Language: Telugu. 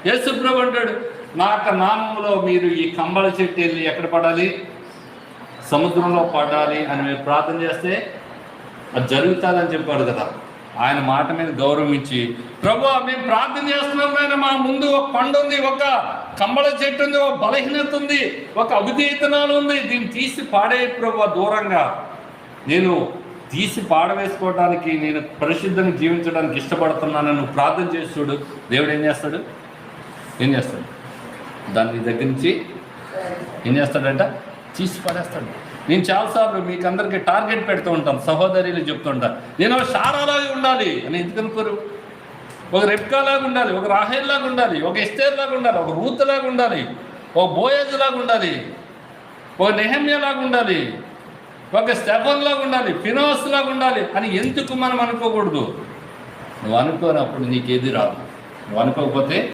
యేసు ప్రభు అంటాడు, నా యొక్క నామంలో మీరు ఈ కంబళ చెట్టు వెళ్ళి ఎక్కడ పడాలి? సముద్రంలో పడాలి అని మీరు ప్రార్థన చేస్తే అది జరుగుతుందని చెప్పాడు కదా. ఆయన మాట మీద గౌరవం ఇచ్చి, ప్రభు మేము ప్రార్థన చేస్తున్నాం ఆయన, మా ముందు ఒక పండు ఉంది, ఒక కంబళ చెట్టు ఉంది, ఒక బలహీనత ఉంది, ఒక అవిధేయతనాలు ఉంది, దీన్ని తీసి పాడే ప్రభు దూరంగా. నేను తీసి పాడవేసుకోవడానికి, నేను పరిశుద్ధంగా జీవించడానికి ఇష్టపడుతున్నాను, నువ్వు ప్రార్థన చేసి చూడు. దేవుడు ఏం చేస్తాడు? దాన్ని దగ్గర నుంచి ఏం చేస్తాడంట? తీసి పడేస్తాడు. నేను చాలాసార్లు మీకు అందరికీ టార్గెట్ పెడుతూ ఉంటాను, సహోదరులు చెప్తుంటా, నేను శారాలాగా ఉండాలి అని. ఎందుకు అనుకోరు? ఒక రెబ్కాలాగా ఉండాలి, ఒక రాహేల్ లాగా ఉండాలి, ఒక ఎస్తేర్ లాగా ఉండాలి, ఒక రూత్ లాగా ఉండాలి, ఒక బోయజ్ లాగా ఉండాలి, ఒక నెహమ్యా లాగా ఉండాలి, ఒక స్టెఫన్ లాగా ఉండాలి, ఫినోస్ లాగా ఉండాలి అని ఎందుకు మనం అనుకోకూడదు? నువ్వు అనుకోనప్పుడు నీకేది రాదు. నువ్వు అనుకోకపోతే